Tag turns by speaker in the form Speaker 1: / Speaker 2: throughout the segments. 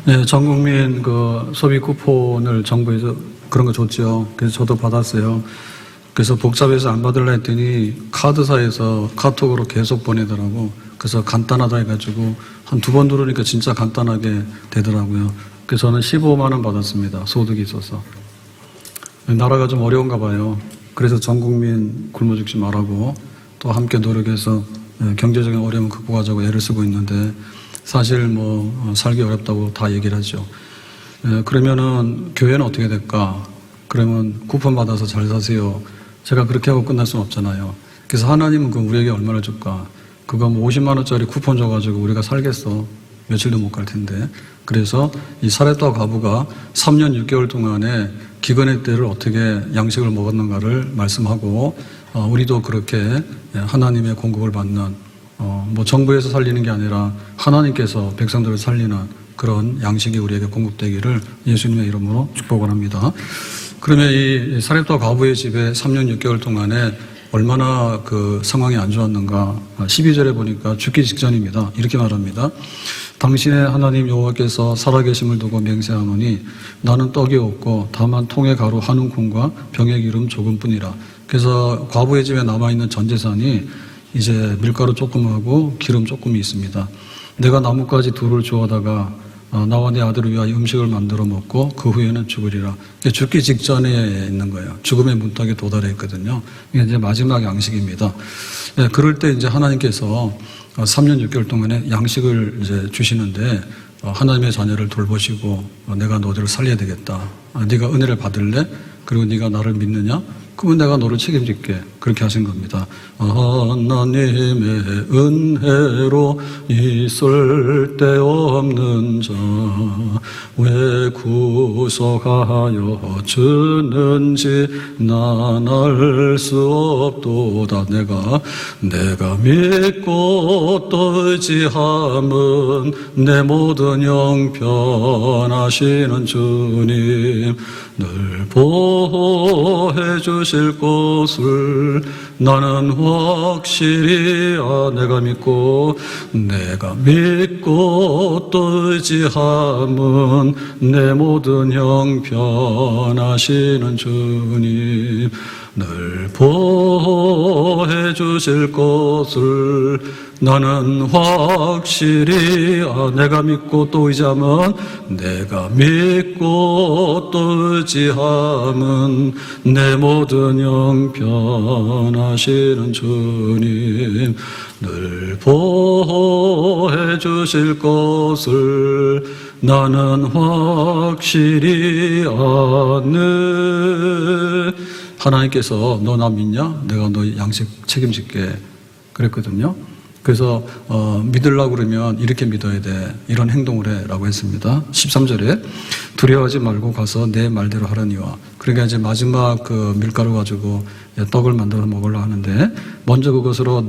Speaker 1: 네, 전 국민 그 소비 쿠폰을 정부에서 그런 거 줬죠. 그래서 저도 받았어요. 그래서 복잡해서 안 받으려 했더니 카드사에서 카톡으로 계속 보내더라고. 그래서 간단하다 해가지고 한 2번 누르니까 진짜 간단하게 되더라고요. 그래서 저는 15만 원 받았습니다. 소득이 있어서. 나라가 좀 어려운가 봐요. 그래서 전 국민 굶어 죽지 말라고 또 함께 노력해서 경제적인 어려움 극복하자고 애를 쓰고 있는데 사실 살기 어렵다고 다 얘기를 하죠. 그러면은 교회는 어떻게 될까? 그러면 쿠폰 받아서 잘 사세요. 제가 그렇게 하고 끝날 수는 없잖아요. 그래서 하나님은 그 우리에게 얼마나 줄까? 그거 50만 원짜리 쿠폰 줘가지고 우리가 살겠어? 며칠도 못 갈 텐데. 그래서 이 사렙다 과부가 3년 6개월 동안에 기근의 때를 어떻게 양식을 먹었는가를 말씀하고 우리도 그렇게 하나님의 공급을 받는 정부에서 살리는 게 아니라 하나님께서 백성들을 살리는 그런 양식이 우리에게 공급되기를 예수님의 이름으로 축복을 합니다. 그러면 이 사렙다 과부의 집에 3년 6개월 동안에 얼마나 그 상황이 안 좋았는가. 12절에 보니까 죽기 직전입니다. 이렇게 말합니다. 당신의 하나님 여호와께서 살아계심을 두고 맹세하노니 나는 떡이 없고 다만 통에 가루 한 움큼과 병에 기름 조금뿐이라. 그래서 과부의 집에 남아있는 전 재산이 이제 밀가루 조금하고 기름 조금이 있습니다. 내가 나뭇가지 둘을 주워다가 나와 내 아들을 위하여 음식을 만들어 먹고 그 후에는 죽으리라. 죽기 직전에 있는 거예요. 죽음의 문턱에 도달해 있거든요. 이게 이제 마지막 양식입니다. 그럴 때 이제 하나님께서 3년 6개월 동안에 양식을 이제 주시는데 하나님의 자녀를 돌보시고 내가 너희를 살려야 되겠다. 네가 은혜를 받을래? 그리고 네가 나를 믿느냐? 그러면 내가 너를 책임질게. 그렇게 하신 겁니다. 하나님의 은혜로 있을 데 없는 자 왜 구속하여 주는지 난 알 수 없도다. 내가 믿고 또 의지함은 내 모든 형편하시는 주님 늘 보호해 주실 것을 나는 확실히 내가 믿고 또 의지함은 내 모든 형편하시는 주님 늘 보호해 주실 것을 나는 확실히 내가 믿고 또 의지함은 내 모든 형편하시는 주님 늘 보호해 주실 것을 나는 확실히 아네. 하나님께서 너 나 믿냐? 내가 너 양식 책임질게 그랬거든요. 그래서 믿으려고 그러면 이렇게 믿어야 돼. 이런 행동을 해 라고 했습니다. 13절에 두려워하지 말고 가서 내 말대로 하라니와. 그러니까 이제 마지막 그 밀가루 가지고 떡을 만들어 먹으려 하는데 먼저 그것으로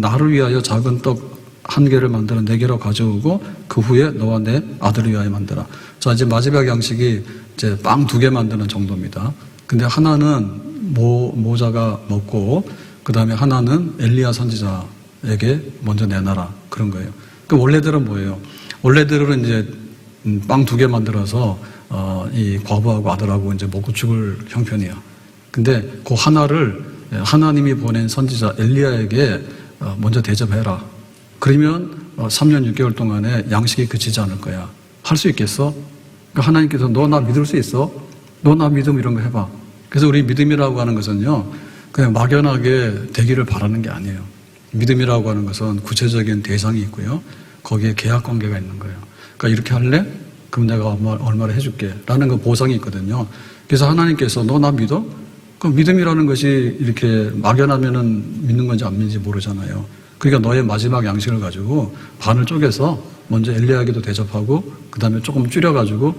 Speaker 1: 나를 위하여 작은 떡 1개를 만들어 4개로 가져오고 그 후에 너와 내 아들을 위하여 만들어. 자, 이제 마지막 양식이 이제 빵 2개 만드는 정도입니다. 근데 하나는 모자가 먹고 그 다음에 하나는 엘리야 선지자에게 먼저 내놔라. 그런 거예요. 그 원래대로는 뭐예요? 원래대로는 이제 빵 2개 만들어서 이 과부하고 아들하고 이제 먹고 죽을 형편이야. 근데 그 하나를 하나님이 보낸 선지자 엘리야에게 먼저 대접해라. 그러면 3년 6개월 동안에 양식이 그치지 않을 거야. 할 수 있겠어? 그러니까 하나님께서 너 나 믿을 수 있어? 너 나 믿음 이런 거 해봐. 그래서 우리 믿음이라고 하는 것은요, 그냥 막연하게 되기를 바라는 게 아니에요. 믿음이라고 하는 것은 구체적인 대상이 있고요. 거기에 계약 관계가 있는 거예요. 그러니까 이렇게 할래? 그럼 내가 얼마를 해줄게. 라는 그 보상이 있거든요. 그래서 하나님께서 너 나 믿어? 그럼 믿음이라는 것이 이렇게 막연하면은 믿는 건지 안 믿는지 모르잖아요. 그러니까 너의 마지막 양식을 가지고 반을 쪼개서 먼저 엘리야에게도 대접하고 그 다음에 조금 줄여가지고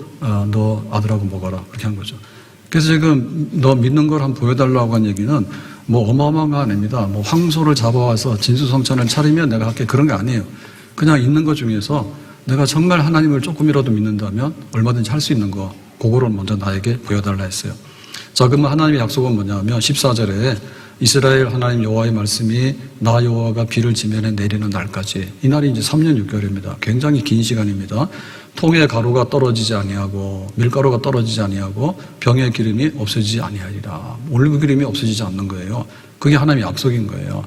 Speaker 1: 너 아들하고 먹어라. 그렇게 한 거죠. 그래서 지금 너 믿는 걸 한번 보여달라고 한 얘기는 어마어마한 거 아닙니다. 황소를 잡아와서 진수성찬을 차리면 내가 할게 그런 게 아니에요. 그냥 있는 것 중에서 내가 정말 하나님을 조금이라도 믿는다면 얼마든지 할 수 있는 거 그거를 먼저 나에게 보여달라 했어요. 자, 그러면 하나님의 약속은 뭐냐면 14절에 이스라엘 하나님 여호와의 말씀이 나 여호와가 비를 지면에 내리는 날까지, 이 날이 이제 3년 6개월입니다. 굉장히 긴 시간입니다. 통에 가루가 떨어지지 아니하고 밀가루가 떨어지지 아니하고 병의 기름이 없어지지 아니하리라. 올리브 기름이 없어지지 않는 거예요. 그게 하나님의 약속인 거예요.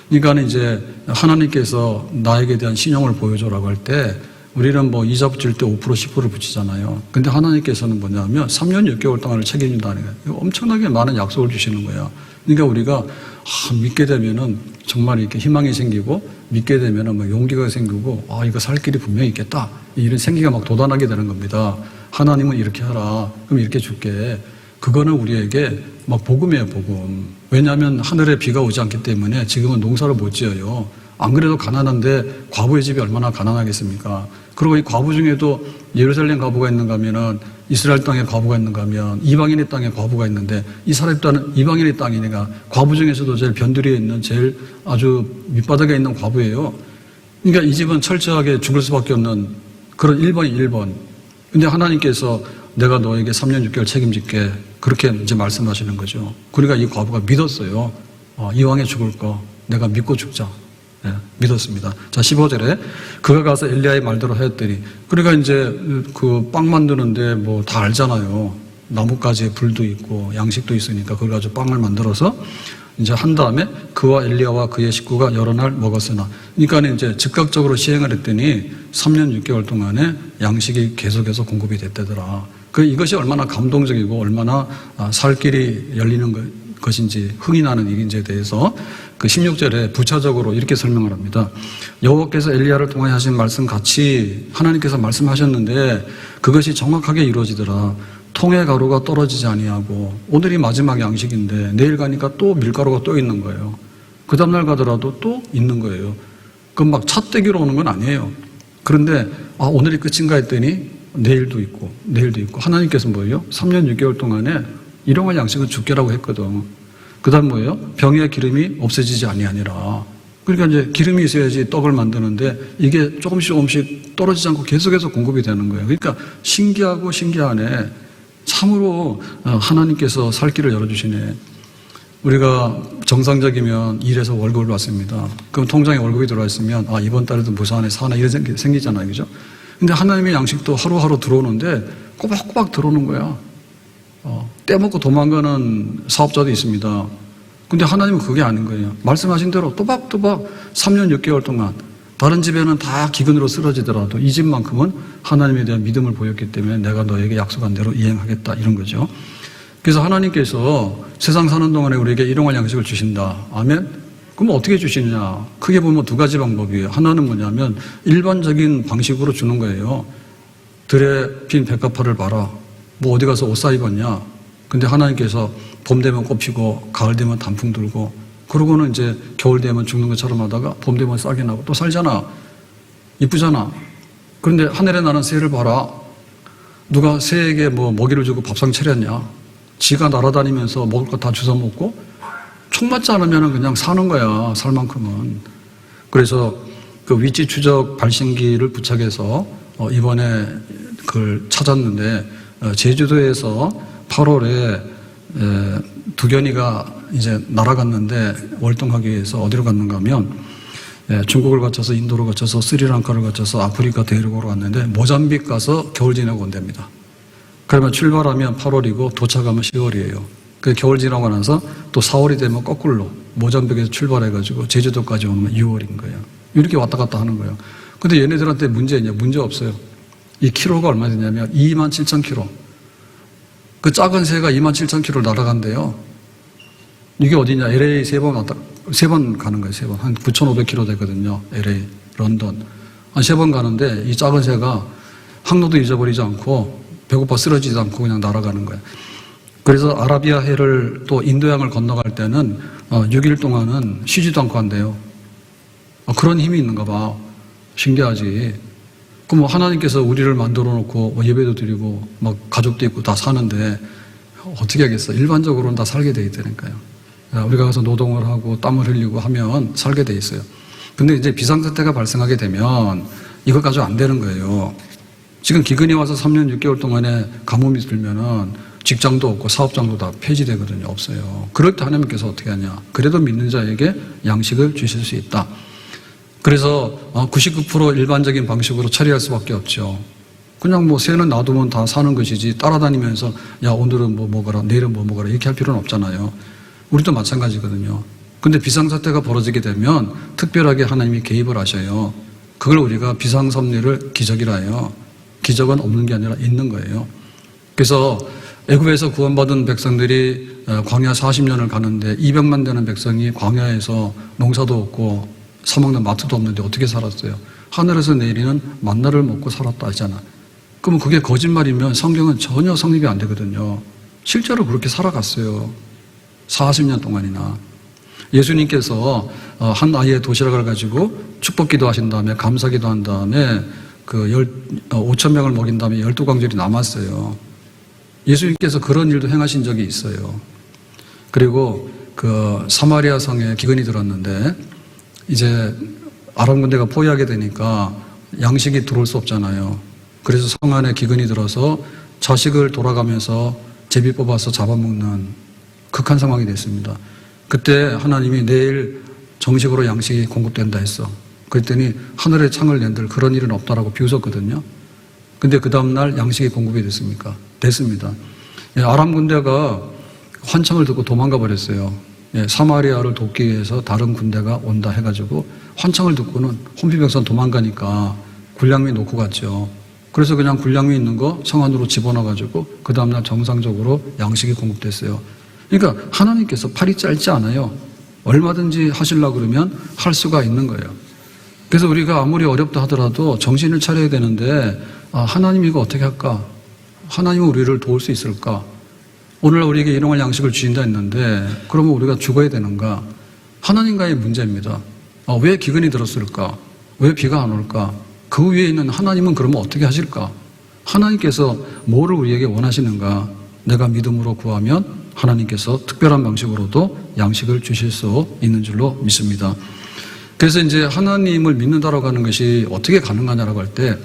Speaker 1: 그러니까 이제 하나님께서 나에게 대한 신용을 보여줘라고 할 때 우리는 뭐 이자 붙일 때 5% 10%를 붙이잖아요. 근데 하나님께서는 뭐냐면 3년 6개월 동안을 책임진다는 거예요. 엄청나게 많은 약속을 주시는 거예요. 그러니까 우리가 믿게 되면은 정말 이렇게 희망이 생기고, 믿게 되면은 뭐 용기가 생기고, 이거 살 길이 분명히 있겠다, 이런 생기가 막 돋아나게 되는 겁니다. 하나님은 이렇게 하라, 그럼 이렇게 줄게. 그거는 우리에게 막 복음이에요, 복음. 왜냐하면 하늘에 비가 오지 않기 때문에 지금은 농사를 못 지어요. 안 그래도 가난한데 과부의 집이 얼마나 가난하겠습니까? 그리고 이 과부 중에도 예루살렘 과부가 있는가 하면은 이스라엘 땅에 과부가 있는가 하면 이방인의 땅에 과부가 있는데, 이 사람의 땅은 이방인의 땅이니까 과부 중에서도 제일 변두리에 있는, 제일 아주 밑바닥에 있는 과부예요. 그러니까 이 집은 철저하게 죽을 수밖에 없는 그런 1번이 1번. 근데 하나님께서 내가 너에게 3년 6개월 책임질게, 그렇게 이제 말씀하시는 거죠. 그러니까 이 과부가 믿었어요. 이왕에 죽을 거 내가 믿고 죽자. 네, 믿었습니다. 자, 15절에 그가 가서 엘리야의 말대로 하였더니, 그러니까 이제 그 빵 만드는데 뭐 다 알잖아요. 나뭇가지에 불도 있고 양식도 있으니까 그걸 가지고 빵을 만들어서 이제 한 다음에 그와 엘리야와 그의 식구가 여러 날 먹었으나, 그러니까 이제 즉각적으로 시행을 했더니 3년 6개월 동안에 양식이 계속해서 공급이 됐다더라. 이것이 얼마나 감동적이고 얼마나 살 길이 열리는 것인지, 흥이 나는 일인지에 대해서 그 16절에 부차적으로 이렇게 설명을 합니다. 여호와께서 엘리야를 통하여 하신 말씀 같이 하나님께서 말씀하셨는데 그것이 정확하게 이루어지더라. 통에 가루가 떨어지지 아니하고, 오늘이 마지막 양식인데 내일 가니까 또 밀가루가 또 있는 거예요. 그 다음날 가더라도 또 있는 거예요. 그럼 막 찻대기로 오는 건 아니에요. 그런데 오늘이 끝인가 했더니 내일도 있고 내일도 있고, 하나님께서 뭐예요? 3년 6개월 동안에 일용할 양식은 주께라고 했거든. 그 다음 뭐예요? 병의 기름이 없어지지 아니하니라. 그러니까 이제 기름이 있어야지 떡을 만드는데 이게 조금씩 떨어지지 않고 계속해서 공급이 되는 거예요. 그러니까 신기하고 신기하네. 참으로 하나님께서 살 길을 열어주시네. 우리가 정상적이면 일해서 월급을 받습니다. 그럼 통장에 월급이 들어와 있으면 이번 달에도 무사하네, 사네, 이런 생기잖아요. 그죠? 근데 하나님의 양식도 하루하루 들어오는데 꼬박꼬박 들어오는 거야. 떼먹고 도망가는 사업자도 있습니다. 근데 하나님은 그게 아닌 거예요. 말씀하신 대로 또박또박 3년 6개월 동안, 다른 집에는 다 기근으로 쓰러지더라도 이 집만큼은 하나님에 대한 믿음을 보였기 때문에 내가 너에게 약속한 대로 이행하겠다, 이런 거죠. 그래서 하나님께서 세상 사는 동안에 우리에게 일용할 양식을 주신다. 아멘? 그럼 어떻게 주시느냐? 크게 보면 두 가지 방법이에요. 하나는 뭐냐면 일반적인 방식으로 주는 거예요. 들에 핀 백합화를 봐라. 뭐 어디 가서 옷 사 입었냐? 근데 하나님께서 봄 되면 꽃 피고 가을 되면 단풍 들고, 그러고는 이제 겨울 되면 죽는 것처럼 하다가 봄 되면 싹이 나고 또 살잖아. 이쁘잖아. 그런데 하늘에 나는 새를 봐라. 누가 새에게 뭐 먹이를 주고 밥상 차렸냐? 지가 날아다니면서 먹을 거 다 주워 먹고 총 맞지 않으면 그냥 사는 거야, 살 만큼은. 그래서 그 위치 추적 발신기를 부착해서 이번에 그걸 찾았는데, 제주도에서 8월에 두견이가 이제 날아갔는데 월동하기 위해서 어디로 갔는가 하면 중국을 거쳐서 인도를 거쳐서 스리랑카를 거쳐서 아프리카 대륙으로 갔는데 모잠빅 가서 겨울 지내고 온답니다. 그러면 출발하면 8월이고 도착하면 10월이에요. 그 겨울 지나고 나서 또 4월이 되면 거꾸로 모잠빅에서 출발해가지고 제주도까지 오면 6월인 거예요. 이렇게 왔다 갔다 하는 거예요. 근데 얘네들한테 문제 있냐? 문제 없어요. 이 키로가 얼마 되냐면 27,000km. 그 작은 새가 27,000km를 날아간대요. 이게 어디냐? LA 세 번 가는 거예요, 세 번. 한 9,500km 되거든요. LA, 런던. 한 세 번 가는데 이 작은 새가 항로도 잊어버리지 않고 배고파 쓰러지지 않고 그냥 날아가는 거예요. 그래서 아라비아 해를 또 인도양을 건너갈 때는 6일 동안은 쉬지도 않고 한대요. 그런 힘이 있는가 봐. 신기하지. 그럼 하나님께서 우리를 만들어 놓고 예배도 드리고 막 가족도 있고 다 사는데 어떻게 하겠어? 일반적으로는 다 살게 돼 있다니까요. 우리가 가서 노동을 하고 땀을 흘리고 하면 살게 돼 있어요. 근데 이제 비상사태가 발생하게 되면 이것 가지고 안 되는 거예요. 지금 기근이 와서 3년 6개월 동안에 가뭄이 들면은 직장도 없고 사업장도 다 폐지되거든요. 없어요. 그럴 때 하나님께서 어떻게 하냐. 그래도 믿는 자에게 양식을 주실 수 있다. 그래서 99% 일반적인 방식으로 처리할 수밖에 없죠. 그냥 뭐 새는 놔두면 다 사는 것이지 따라다니면서 야 오늘은 뭐 먹어라 내일은 뭐 먹어라 이렇게 할 필요는 없잖아요. 우리도 마찬가지거든요. 근데 비상사태가 벌어지게 되면 특별하게 하나님이 개입을 하셔요. 그걸 우리가 비상섭리를 기적이라 해요. 기적은 없는 게 아니라 있는 거예요. 그래서 애굽에서 구원받은 백성들이 광야 40년을 가는데 200만 되는 백성이 광야에서 농사도 없고 사먹는 마트도 없는데 어떻게 살았어요? 하늘에서 내리는 만나를 먹고 살았다 하잖아. 그러면 그게 거짓말이면 성경은 전혀 성립이 안 되거든요. 실제로 그렇게 살아갔어요. 40년 동안이나. 예수님께서 한 아이의 도시락을 가지고 축복기도 하신 다음에 감사기도 한 다음에 5,000명을 먹인 다음에 12광절이 남았어요. 예수님께서 그런 일도 행하신 적이 있어요. 그리고 그 사마리아 성에 기근이 들었는데 이제 아람 군대가 포위하게 되니까 양식이 들어올 수 없잖아요. 그래서 성 안에 기근이 들어서 자식을 돌아가면서 제비 뽑아서 잡아먹는 극한 상황이 됐습니다. 그때 하나님이 내일 정식으로 양식이 공급된다 했어. 그랬더니 하늘에 창을 낸들 그런 일은 없다라고 비웃었거든요. 근데 그 다음날 양식이 공급이 됐습니다. 아람 군대가 환청을 듣고 도망가 버렸어요. 사마리아를 돕기 위해서 다른 군대가 온다 해가지고 환청을 듣고는 혼비백산 도망가니까 군량미 놓고 갔죠. 그래서 그냥 군량미 있는 거 성 안으로 집어넣어가지고 그 다음날 정상적으로 양식이 공급됐어요. 그러니까 하나님께서 팔이 짧지 않아요. 얼마든지 하시려고 그러면 할 수가 있는 거예요. 그래서 우리가 아무리 어렵다 하더라도 정신을 차려야 되는데 하나님 이거 어떻게 할까? 하나님은 우리를 도울 수 있을까? 오늘 우리에게 일용할 양식을 주신다 했는데 그러면 우리가 죽어야 되는가? 하나님과의 문제입니다. 왜 기근이 들었을까? 왜 비가 안 올까? 그 위에 있는 하나님은 그러면 어떻게 하실까? 하나님께서 뭐를 우리에게 원하시는가? 내가 믿음으로 구하면 하나님께서 특별한 방식으로도 양식을 주실 수 있는 줄로 믿습니다. 그래서 이제 하나님을 믿는다라고 하는 것이 어떻게 가능하냐라고 할 때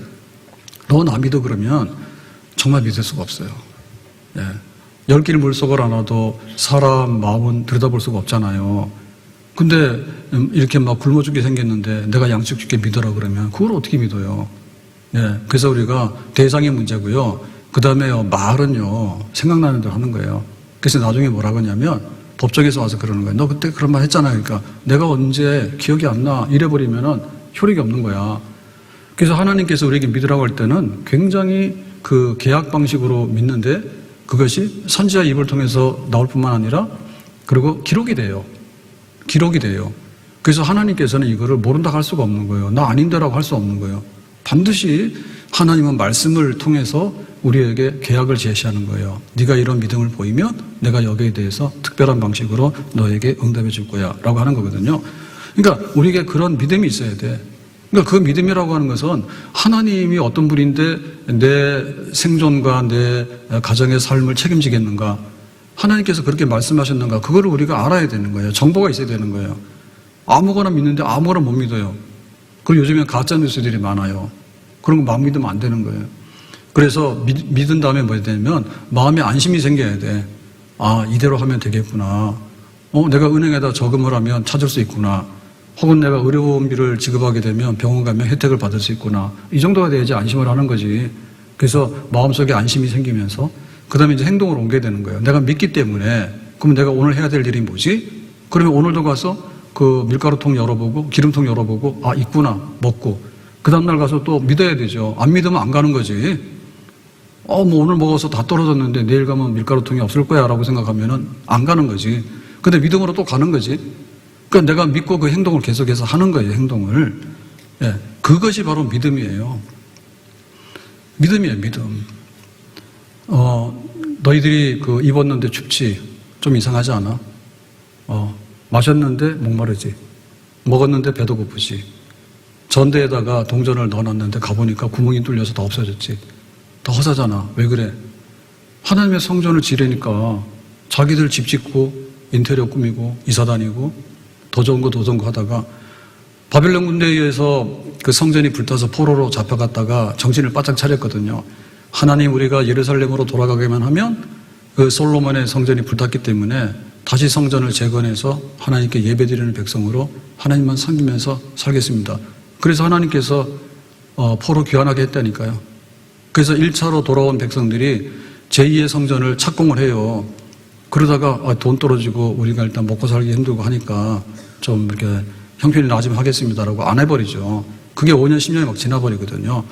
Speaker 1: 너 나 믿어 그러면 정말 믿을 수가 없어요. 열 길 물속을 안 와도 사람 마음은 들여다볼 수가 없잖아요. 근데 이렇게 막 굶어 죽게 생겼는데 내가 양식 줄게 믿어라 그러면 그걸 어떻게 믿어요? 그래서 우리가 대상이 문제고요. 그 다음에 말은요 생각나는 대로 하는 거예요. 그래서 나중에 뭐라고 하냐면 법정에서 와서 그러는 거예요. 너 그때 그런 말 했잖아. 그러니까 내가 언제 기억이 안 나 이래버리면은 효력이 없는 거야. 그래서 하나님께서 우리에게 믿으라고 할 때는 굉장히 그 계약 방식으로 믿는데 그것이 선지자 입을 통해서 나올 뿐만 아니라 그리고 기록이 돼요. 그래서 하나님께서는 이거를 모른다 할 수가 없는 거예요. 나 아닌데라고 할 수 없는 거예요. 반드시 하나님은 말씀을 통해서 우리에게 계약을 제시하는 거예요. 네가 이런 믿음을 보이면 내가 여기에 대해서 특별한 방식으로 너에게 응답해 줄 거야 라고 하는 거거든요. 그러니까 우리에게 그런 믿음이 있어야 돼. 그러니까 그 믿음이라고 하는 것은 하나님이 어떤 분인데 내 생존과 내 가정의 삶을 책임지겠는가? 하나님께서 그렇게 말씀하셨는가? 그거를 우리가 알아야 되는 거예요. 정보가 있어야 되는 거예요. 아무거나 믿는데 아무거나 못 믿어요. 그리고 요즘에 가짜 뉴스들이 많아요. 그런 거 막 믿으면 안 되는 거예요. 그래서 믿은 다음에 뭐야 되냐면 마음에 안심이 생겨야 돼. 이대로 하면 되겠구나. 내가 은행에다 저금을 하면 찾을 수 있구나. 혹은 내가 의료비를 지급하게 되면 병원 가면 혜택을 받을 수 있구나. 이 정도가 돼야지 안심을 하는 거지. 그래서 마음속에 안심이 생기면서 그 다음에 이제 행동을 옮겨야 되는 거예요. 내가 믿기 때문에 그러면 내가 오늘 해야 될 일이 뭐지? 그러면 오늘도 가서 그 밀가루통 열어보고 기름통 열어보고 있구나 먹고 그 다음날 가서 또 믿어야 되죠. 안 믿으면 안 가는 거지. 뭐 오늘 먹어서 다 떨어졌는데 내일 가면 밀가루통이 없을 거야 라고 생각하면은 안 가는 거지. 근데 믿음으로 또 가는 거지. 그러니까 내가 믿고 그 행동을 계속해서 하는 거예요. 행동을. 그것이 바로 믿음이에요. 믿음이에요. 믿음. 너희들이 그 입었는데 춥지? 좀 이상하지 않아? 마셨는데 목마르지? 먹었는데 배도 고프지? 전대에다가 동전을 넣어놨는데 가보니까 구멍이 뚫려서 다 없어졌지? 다 허사잖아. 왜 그래? 하나님의 성전을 지르니까 자기들 집 짓고 인테리어 꾸미고 이사 다니고 더 좋은 거 하다가 바벨론 군대에 의해서 그 성전이 불타서 포로로 잡혀갔다가 정신을 바짝 차렸거든요. 하나님 우리가 예루살렘으로 돌아가게만 하면 그 솔로몬의 성전이 불탔기 때문에 다시 성전을 재건해서 하나님께 예배드리는 백성으로 하나님만 섬기면서 살겠습니다. 그래서 하나님께서 포로 귀환하게 했다니까요. 그래서 1차로 돌아온 백성들이 제2의 성전을 착공을 해요. 그러다가 돈 떨어지고 우리가 일단 먹고 살기 힘들고 하니까 좀 이렇게 형편이 나아지면 하겠습니다라고 안 해버리죠. 그게 5년, 10년이 막 지나버리거든요.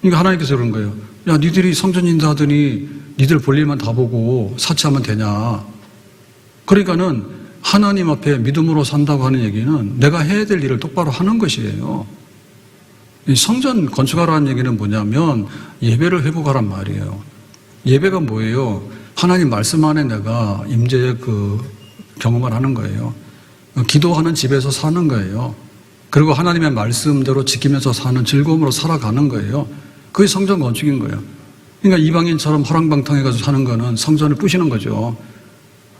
Speaker 1: 그러니까 하나님께서 그런 거예요. 야, 니들이 성전 인도하더니 니들 볼 일만 다 보고 사치하면 되냐. 그러니까는 하나님 앞에 믿음으로 산다고 하는 얘기는 내가 해야 될 일을 똑바로 하는 것이에요. 이 성전 건축하라는 얘기는 뭐냐면 예배를 회복하란 말이에요. 예배가 뭐예요? 하나님 말씀 안에 내가 임재의 그 경험을 하는 거예요. 기도하는 집에서 사는 거예요. 그리고 하나님의 말씀대로 지키면서 사는 즐거움으로 살아가는 거예요. 그게 성전 건축인 거예요. 그러니까 이방인처럼 허랑방탕해가지고 사는 거는 성전을 부시는 거죠.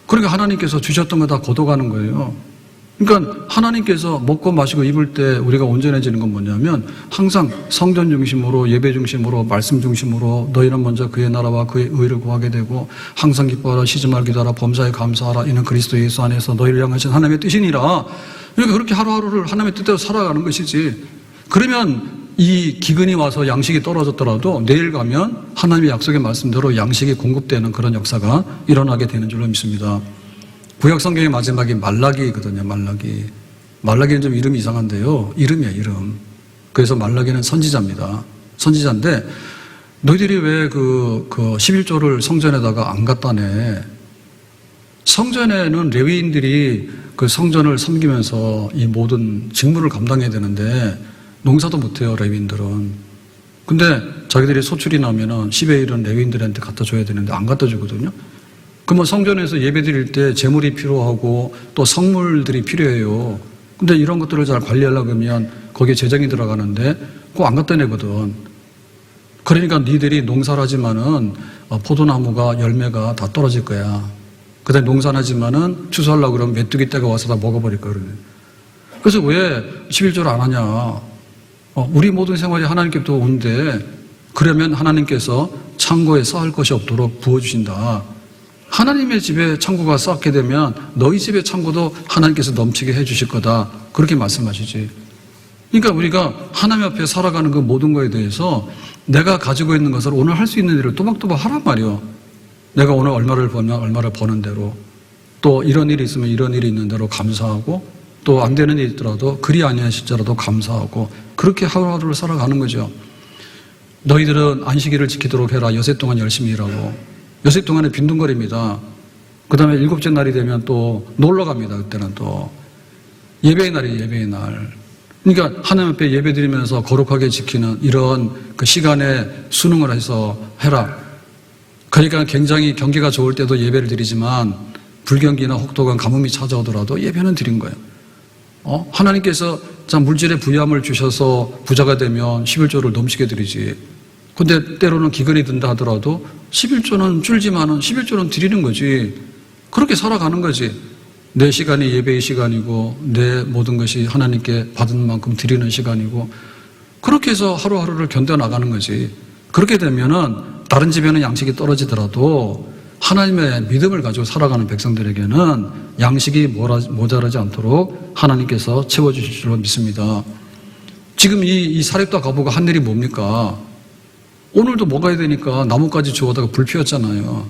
Speaker 1: 그러니까 하나님께서 주셨던 거 다 걷어가는 거예요. 그러니까 하나님께서 먹고 마시고 입을 때 우리가 온전해지는 건 뭐냐면 항상 성전 중심으로 예배 중심으로 말씀 중심으로 너희는 먼저 그의 나라와 그의 의를 구하게 되고 항상 기뻐하라 쉬지 말고 기도하라 범사에 감사하라 이는 그리스도 예수 안에서 너희를 향하신 하나님의 뜻이니라. 그러니까 그렇게 하루하루를 하나님의 뜻대로 살아가는 것이지. 그러면 이 기근이 와서 양식이 떨어졌더라도 내일 가면 하나님의 약속의 말씀대로 양식이 공급되는 그런 역사가 일어나게 되는 줄로 믿습니다. 구약 성경의 마지막이 말라기거든요. 말라기는 좀 이름이 이상한데요. 이름이에요, 이름. 그래서 말라기는 선지자입니다. 선지자인데 너희들이 왜 그 11조를 성전에다가 안 갖다내? 성전에는 레위인들이 그 성전을 섬기면서 이 모든 직무를 감당해야 되는데 농사도 못해요, 레위인들은. 근데 자기들이 소출이 나면은 10의 1은 레위인들한테 갖다 줘야 되는데 안 갖다 주거든요. 그러면 성전에서 예배 드릴 때 제물이 필요하고 또 성물들이 필요해요. 근데 이런 것들을 잘 관리하려고 하면 거기에 재정이 들어가는데 그거 안 갖다 내거든. 그러니까 니들이 농사를 하지만은 포도나무가 열매가 다 떨어질 거야. 그 다음에 농사를 하지만은 추수하려고 그러면 메뚜기 떼가 와서 다 먹어버릴 거야. 그래서 왜 11조를 안 하냐. 우리 모든 생활이 하나님께부터 오는데 그러면 하나님께서 창고에 쌓을 것이 없도록 부어주신다. 하나님의 집에 창고가 쌓게 되면 너희 집의 창고도 하나님께서 넘치게 해주실 거다. 그렇게 말씀하시지. 그러니까 우리가 하나님 앞에 살아가는 그 모든 거에 대해서 내가 가지고 있는 것을 오늘 할 수 있는 일을 또박또박 하란 말이요. 내가 오늘 얼마를 벌면 얼마를 버는 대로 또 이런 일이 있으면 이런 일이 있는 대로 감사하고 또 안 되는 일이 있더라도 그리 아니하실지라도 감사하고 그렇게 하루하루를 살아가는 거죠. 너희들은 안식일을 지키도록 해라. 여세 동안 열심히 일하고. 여세 동안에 빈둥거립니다. 그 다음에 7째 날이 되면 또 놀러 갑니다. 그때는 또 예배의 날이에요. 예배의 날. 그러니까 하나님 앞에 예배 드리면서 거룩하게 지키는 이런 그 시간에 순응을 해서 해라. 그러니까 굉장히 경기가 좋을 때도 예배를 드리지만 불경기나 혹독한 가뭄이 찾아오더라도 예배는 드린 거예요. 하나님께서 물질의 부유함을 주셔서 부자가 되면 11조를 넘치게 드리지. 근데 때로는 기근이 든다 하더라도 11조는 줄지만은 11조는 드리는 거지. 그렇게 살아가는 거지. 내 시간이 예배의 시간이고 내 모든 것이 하나님께 받은 만큼 드리는 시간이고 그렇게 해서 하루하루를 견뎌나가는 거지. 그렇게 되면은 다른 집에는 양식이 떨어지더라도 하나님의 믿음을 가지고 살아가는 백성들에게는 양식이 모자라지 않도록 하나님께서 채워주실 줄로 믿습니다. 지금 이 사렙과 가보가 한 일이 뭡니까? 오늘도 먹어야 되니까 나뭇가지 주워다가 불 피웠잖아요.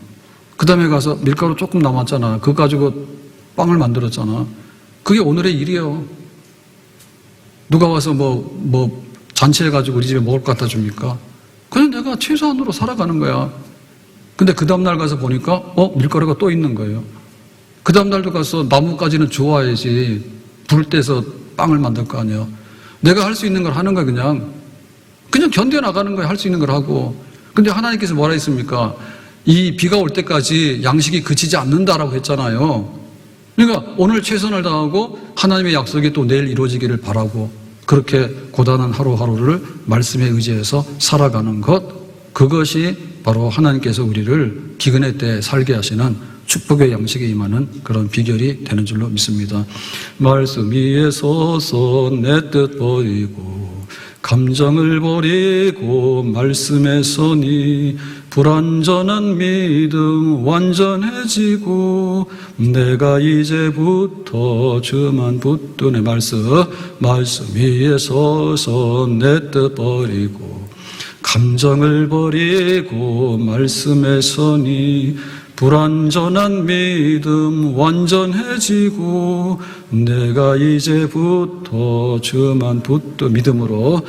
Speaker 1: 그 다음에 가서 밀가루 조금 남았잖아. 그거 가지고 빵을 만들었잖아. 그게 오늘의 일이에요. 누가 와서 잔치해가지고 우리 집에 먹을 것 갖다 줍니까? 그냥 내가 최소한으로 살아가는 거야. 근데 그 다음날 가서 보니까 밀가루가 또 있는 거예요. 그 다음날도 가서 나뭇가지는 주워야지 불 떼서 빵을 만들 거 아니에요. 내가 할 수 있는 걸 하는 거야. 그냥 견뎌나가는 거야. 할 수 있는 걸 하고. 근데 하나님께서 뭐라 했습니까? 이 비가 올 때까지 양식이 그치지 않는다라고 했잖아요. 그러니까 오늘 최선을 다하고 하나님의 약속이 또 내일 이루어지기를 바라고 그렇게 고단한 하루하루를 말씀에 의지해서 살아가는 것, 그것이 바로 하나님께서 우리를 기근의 때 살게 하시는 축복의 양식에 임하는 그런 비결이 되는 줄로 믿습니다. 말씀 위에 서서 내 뜻 버리고 감정을 버리고 말씀에 서니 불완전한 믿음 완전해지고 내가 이제부터 주만 붙드네 말씀 위에 서서 내 뜻 버리고 감정을 버리고 말씀에 서니 불완전한 믿음 완전해지고 내가 이제부터 주만 붙드 믿음으로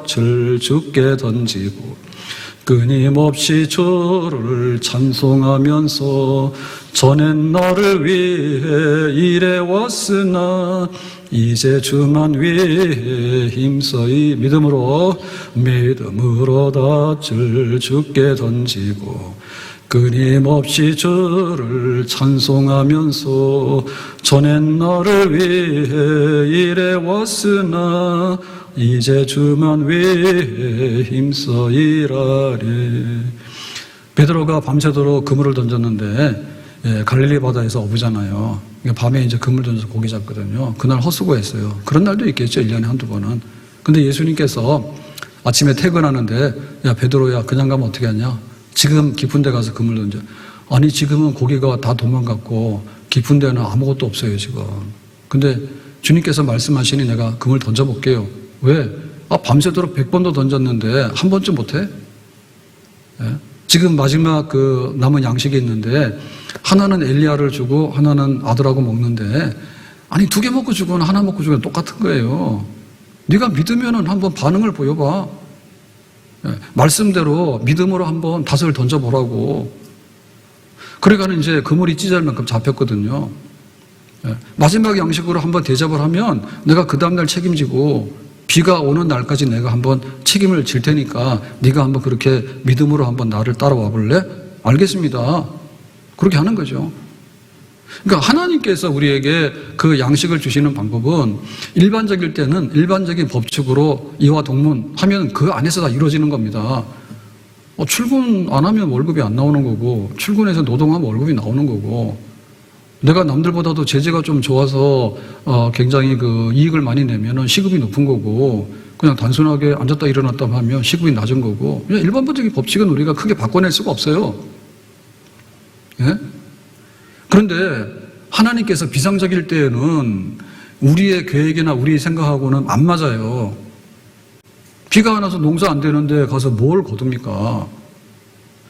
Speaker 1: 닻을 주께 던지고 끊임없이 주를 찬송하면서 전엔 너를 위해 일해왔으나 이제 주만 위해 힘써이 믿음으로 닻을 주께 던지고 끊임없이 주를 찬송하면서 전엔 너를 위해 일해왔으나 이제 주만 위해 힘써 일하리. 베드로가 밤새도록 그물을 던졌는데 갈릴리 바다에서 어부잖아요. 밤에 이제 그물 던져서 고기 잡거든요. 그날 헛수고했어요. 그런 날도 있겠죠. 1년에 한두 번은. 근데 예수님께서 아침에 퇴근하는데 야 베드로야 그냥 가면 어떻게 하냐? 지금 깊은 데 가서 그물 던져. 아니 지금은 고기가 다 도망갔고 깊은 데는 아무것도 없어요 지금. 근데 주님께서 말씀하시니 내가 그물 던져볼게요. 왜? 밤새도록 100번도 던졌는데 한 번쯤 못해? 예? 지금 마지막 그 남은 양식이 있는데 하나는 엘리야를 주고 하나는 아들하고 먹는데 아니 2개 먹고 주고는 하나 먹고 주고는 똑같은 거예요. 네가 믿으면은 한번 반응을 보여봐. 예, 말씀대로 믿음으로 한번 닷을 던져보라고. 그러니까 이제 그물이 찢어질 만큼 잡혔거든요. 예, 마지막 양식으로 한번 대접을 하면 내가 그 다음날 책임지고 비가 오는 날까지 내가 한번 책임을 질 테니까 네가 한번 그렇게 믿음으로 한번 나를 따라와 볼래? 알겠습니다. 그렇게 하는 거죠. 그러니까 하나님께서 우리에게 그 양식을 주시는 방법은 일반적일 때는 일반적인 법칙으로 이와 동문하면 그 안에서 다 이루어지는 겁니다. 출근 안 하면 월급이 안 나오는 거고 출근해서 노동하면 월급이 나오는 거고 내가 남들보다도 재재가 좀 좋아서 굉장히 그 이익을 많이 내면은 시급이 높은 거고 그냥 단순하게 앉았다 일어났다 하면 시급이 낮은 거고 그냥 일반적인 법칙은 우리가 크게 바꿔낼 수가 없어요. 예? 그런데 하나님께서 비상적일 때에는 우리의 계획이나 우리 생각하고는 안 맞아요. 비가 안 와서 농사 안 되는데 가서 뭘 거둡니까?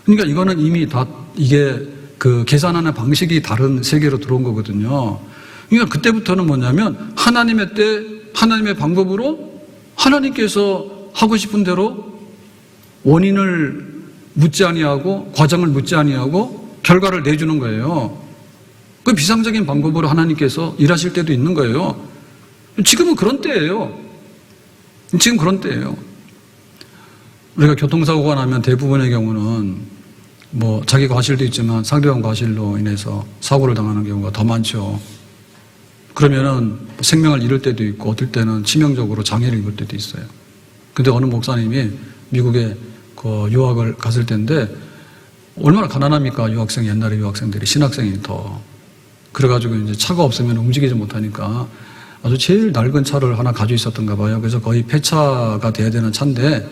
Speaker 1: 그러니까 이거는 이미 다 이게 그 계산하는 방식이 다른 세계로 들어온 거거든요. 그러니까 그때부터는 뭐냐면 하나님의 때, 하나님의 방법으로 하나님께서 하고 싶은 대로 원인을 묻지 아니하고 과정을 묻지 아니하고 결과를 내주는 거예요. 그 비상적인 방법으로 하나님께서 일하실 때도 있는 거예요. 지금은 그런 때예요. 지금 그런 때예요. 우리가 교통사고가 나면 대부분의 경우는 뭐 자기 과실도 있지만 상대방 과실로 인해서 사고를 당하는 경우가 더 많죠. 그러면은 생명을 잃을 때도 있고 어떨 때는 치명적으로 장애를 입을 때도 있어요. 근데 어느 목사님이 미국에 그 유학을 갔을 때인데 얼마나 가난합니까? 유학생, 옛날에 유학생들이 신학생이 더. 그래가지고 이제 차가 없으면 움직이지 못하니까 아주 제일 낡은 차를 하나 가지고 있었던가 봐요. 그래서 거의 폐차가 돼야 되는 차인데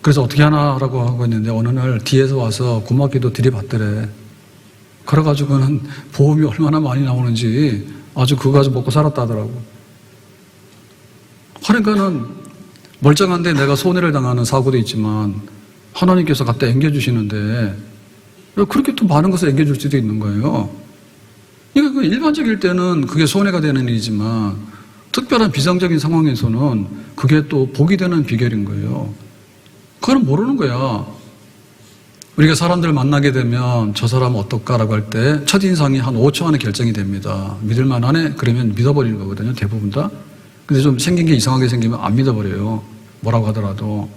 Speaker 1: 그래서 어떻게 하나라고 하고 있는데 어느 날 뒤에서 와서 고맙게도 들이받더래. 그래가지고는 보험이 얼마나 많이 나오는지 아주 그거 가지고 먹고 살았다 하더라고. 그러니까는 멀쩡한데 내가 손해를 당하는 사고도 있지만 하나님께서 갖다 앵겨주시는데 그렇게 또 많은 것을 앵겨줄 수도 있는 거예요. 그러니까 일반적일 때는 그게 손해가 되는 일이지만 특별한 비상적인 상황에서는 그게 또 복이 되는 비결인 거예요. 그건 모르는 거야. 우리가 사람들 만나게 되면 저 사람은 어떨까라고 할 때 첫인상이 한 5초 안에 결정이 됩니다. 믿을만하네? 그러면 믿어버리는 거거든요. 대부분 다. 근데 좀 생긴 게 이상하게 생기면 안 믿어버려요. 뭐라고 하더라도.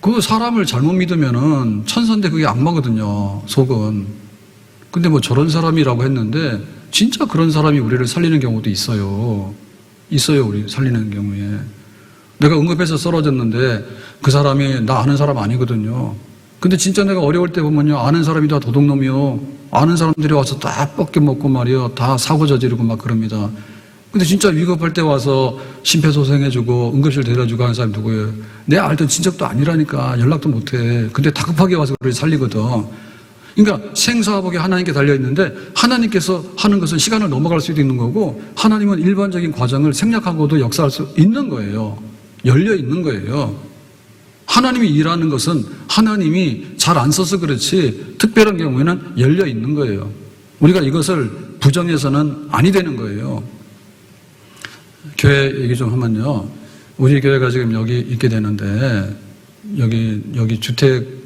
Speaker 1: 그 사람을 잘못 믿으면은 천사인데 그게 악마거든요. 속은. 근데 뭐 저런 사람이라고 했는데 진짜 그런 사람이 우리를 살리는 경우도 있어요. 있어요. 우리 살리는 경우에. 내가 응급해서 쓰러졌는데 그 사람이 나 아는 사람 아니거든요. 근데 진짜 내가 어려울 때 보면요. 아는 사람이 다 도둑놈이요. 아는 사람들이 와서 다 뻗겨 먹고 말이요. 다 사고 저지르고 막 그럽니다. 근데 진짜 위급할 때 와서 심폐소생해주고 응급실 데려주고 하는 사람이 누구예요? 내 알던 친척도 아니라니까 연락도 못해. 근데 다급하게 와서 우리를 살리거든. 그러니까 생사복이 하나님께 달려있는데 하나님께서 하는 것은 시간을 넘어갈 수도 있는 거고 하나님은 일반적인 과정을 생략하고도 역사할 수 있는 거예요. 열려 있는 거예요. 하나님이 일하는 것은 하나님이 잘 안 써서 그렇지 특별한 경우에는 열려 있는 거예요. 우리가 이것을 부정해서는 아니 되는 거예요. 교회 얘기 좀 하면요. 우리 교회가 지금 여기 있게 되는데 여기 주택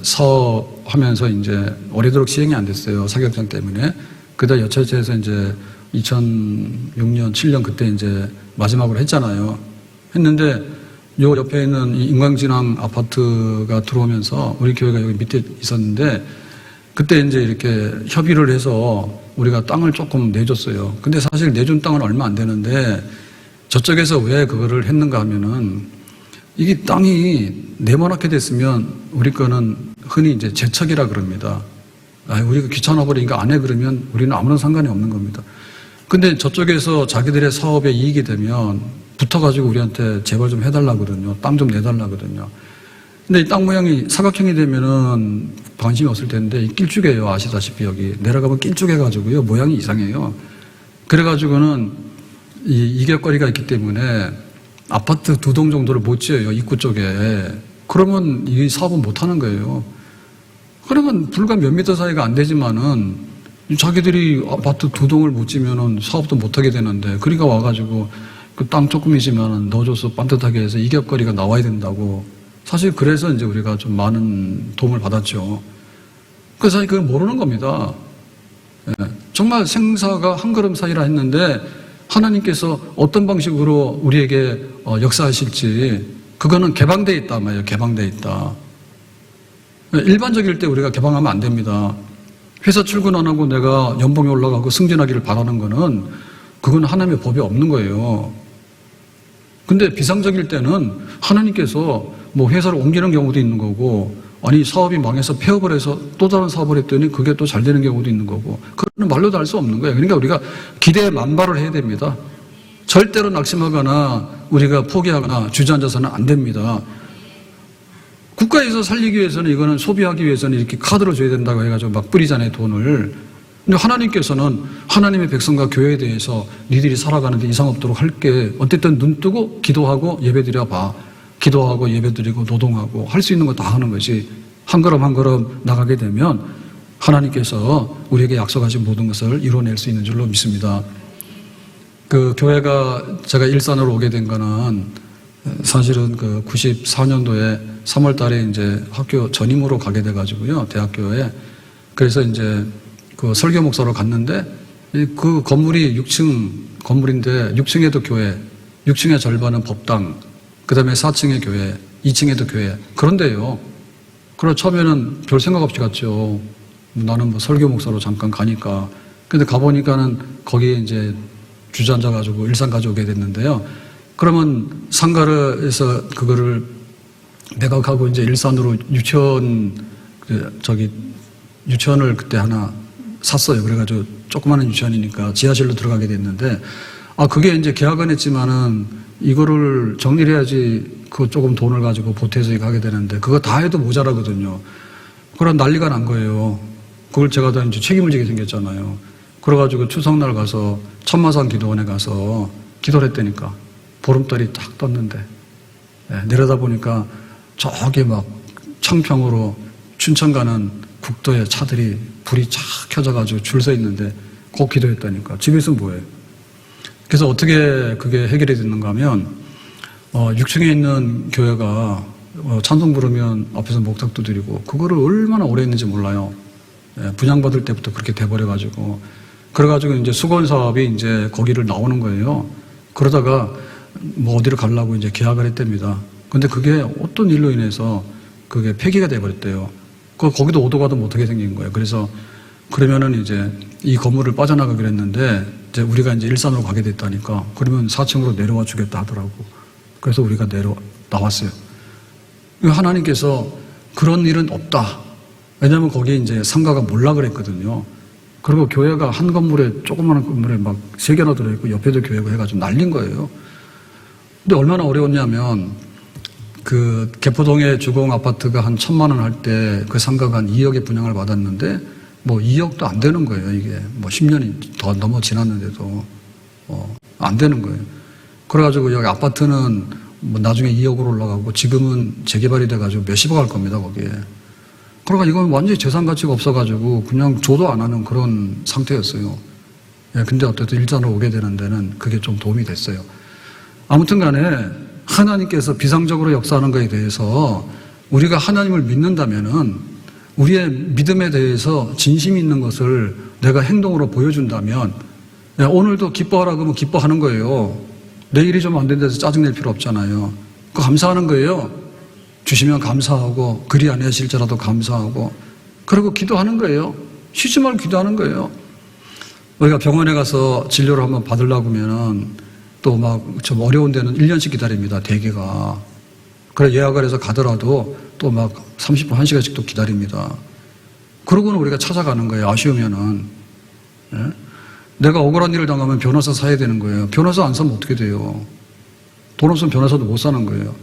Speaker 1: 사업하면서 이제 오래도록 시행이 안 됐어요. 사격장 때문에. 그다 여차저차해서 이제 2006년, 7년 그때 이제 마지막으로 했잖아요. 했는데 요 옆에 있는 이 인광진앙 아파트가 들어오면서 우리 교회가 여기 밑에 있었는데 그때 이제 이렇게 협의를 해서 우리가 땅을 조금 내줬어요. 근데 사실 내준 땅은 얼마 안 되는데 저쪽에서 왜 그거를 했는가 하면은 이게 땅이 네모나게 됐으면 우리 거는 흔히 이제 제척이라 그럽니다. 우리가 귀찮아 버리니까 안 해 그러면 우리는 아무런 상관이 없는 겁니다. 근데 저쪽에서 자기들의 사업에 이익이 되면 붙어가지고 우리한테 제발 좀 해달라거든요. 땅 좀 내달라거든요. 근데 이 땅 모양이 사각형이 되면은 관심이 없을 텐데 길쭉해요. 아시다시피 여기 내려가면 길쭉해가지고요. 모양이 이상해요. 그래가지고는 이 이격거리가 있기 때문에 아파트 2동 정도를 못 지어요. 입구 쪽에. 그러면 이 사업은 못 하는 거예요. 그러면 불과 몇 미터 사이가 안 되지만은 자기들이 아파트 2동을 못 지면은 사업도 못 하게 되는데 그러니까 와가지고 그 땅 조금이지만 넣어줘서 반듯하게 해서 이격거리가 나와야 된다고. 사실 그래서 이제 우리가 좀 많은 도움을 받았죠. 그 사실 그걸 모르는 겁니다. 정말 생사가 한 걸음 사이라 했는데 하나님께서 어떤 방식으로 우리에게 역사하실지 그거는 개방되어 있단 말이에요. 개방되어 있다. 일반적일 때 우리가 개방하면 안 됩니다. 회사 출근 안 하고 내가 연봉이 올라가고 승진하기를 바라는 거는 그건 하나님의 법이 없는 거예요. 근데 비상적일 때는 하나님께서 뭐 회사를 옮기는 경우도 있는 거고 아니 사업이 망해서 폐업을 해서 또 다른 사업을 했더니 그게 또 잘 되는 경우도 있는 거고 그거는 말로도 알 수 없는 거예요. 그러니까 우리가 기대에 만발을 해야 됩니다. 절대로 낙심하거나 우리가 포기하거나 주저앉아서는 안 됩니다. 국가에서 살리기 위해서는 이거는 소비하기 위해서는 이렇게 카드로 줘야 된다고 해가지고 막 뿌리잖아요, 돈을. 근데 하나님께서는 하나님의 백성과 교회에 대해서 니들이 살아가는데 이상 없도록 할게. 어쨌든 눈 뜨고 기도하고 예배드려 봐. 기도하고 예배드리고 노동하고 할 수 있는 거 다 하는 것이 한 걸음 한 걸음 나가게 되면 하나님께서 우리에게 약속하신 모든 것을 이뤄낼 수 있는 줄로 믿습니다. 그 교회가 제가 일산으로 오게 된 거는 사실은 그 94년도에 3월 달에 이제 학교 전임으로 가게 돼가지고요. 대학교에. 그래서 이제 그 설교 목사로 갔는데 그 건물이 6층 건물인데 6층에도 교회, 6층의 절반은 법당, 그 다음에 4층에 교회, 2층에도 교회. 그런데요. 그래서 처음에는 별 생각 없이 갔죠. 나는 뭐 설교 목사로 잠깐 가니까. 근데 가보니까는 거기에 이제 주저앉아가지고 일산 가져오게 됐는데요. 그러면 상가에서 그거를 매각하고 이제 일산으로 유치원을 그때 하나 샀어요. 그래가지고 조그마한 유치원이니까 지하실로 들어가게 됐는데, 그게 이제 계약은 했지만은 이거를 정리를 해야지 그 조금 돈을 가지고 보태서 가게 되는데, 그거 다 해도 모자라거든요. 그런 난리가 난 거예요. 그걸 제가 다 이제 책임을 지게 생겼잖아요. 그래가지고 추석날 가서 천마산 기도원에 가서 기도를 했다니까. 보름달이 딱 떴는데, 내려다 보니까 저기 막 청평으로 춘천 가는 국도에 차들이 불이 쫙 켜져가지고 줄 서 있는데 꼭 기도했다니까. 집에서 뭐해? 그래서 어떻게 그게 해결이 됐는가 하면 6층에 있는 교회가 찬송 부르면 앞에서 목탁도 드리고 그거를 얼마나 오래 했는지 몰라요. 분양받을 때부터 그렇게 돼버려가지고 그래가지고 이제 수건 사업이 이제 거기를 나오는 거예요. 그러다가 뭐 어디를 가려고 이제 계약을 했답니다. 근데 그게 어떤 일로 인해서 그게 폐기가 돼버렸대요. 거기도 오도 가도 못하게 생긴 거예요. 그래서 그러면은 이제 이 건물을 빠져나가기로 했는데 이제 우리가 이제 일산으로 가게 됐다니까 그러면 4층으로 내려와 주겠다 하더라고. 그래서 우리가 나왔어요. 하나님께서 그런 일은 없다. 왜냐하면 거기에 이제 상가가 몰라 그랬거든요. 그리고 교회가 한 건물에, 조그마한 건물에 막 3개나 들어있고 옆에도 교회고 해가지고 날린 거예요. 근데 얼마나 어려웠냐면, 그 개포동에 주공 아파트가 한 1,000만 원 할 때 그 상가가 한 2억에 분양을 받았는데, 뭐 2억도 안 되는 거예요, 이게. 뭐 10년이 더 넘어 지났는데도. 안 되는 거예요. 그래가지고 여기 아파트는 뭐 나중에 2억으로 올라가고 지금은 재개발이 돼가지고 몇십억 할 겁니다, 거기에. 그러니까 이건 완전히 재산 가치가 없어가지고 그냥 줘도 안 하는 그런 상태였어요. 예, 근데 어쨌든 일자로 오게 되는 데는 그게 좀 도움이 됐어요. 아무튼 간에 하나님께서 비상적으로 역사하는 것에 대해서 우리가 하나님을 믿는다면은 우리의 믿음에 대해서 진심이 있는 것을 내가 행동으로 보여준다면 야, 오늘도 기뻐하라 그러면 기뻐하는 거예요. 내일이 좀 안 된다고 해서 짜증낼 필요 없잖아요. 그거 감사하는 거예요. 주시면 감사하고 그리 아니하실지라도 감사하고 그리고 기도하는 거예요. 쉬지 말고 기도하는 거예요. 우리가 병원에 가서 진료를 한번 받으려고 하면은 또 막 좀 어려운 데는 1년씩 기다립니다. 대기가. 그래 예약을 해서 가더라도 또 막 30분, 1시간씩 또 기다립니다. 그러고는 우리가 찾아가는 거예요. 아쉬우면은. 예? 내가 억울한 일을 당하면 변호사 사야 되는 거예요. 변호사 안 사면 어떻게 돼요? 돈 없으면 변호사도 못 사는 거예요.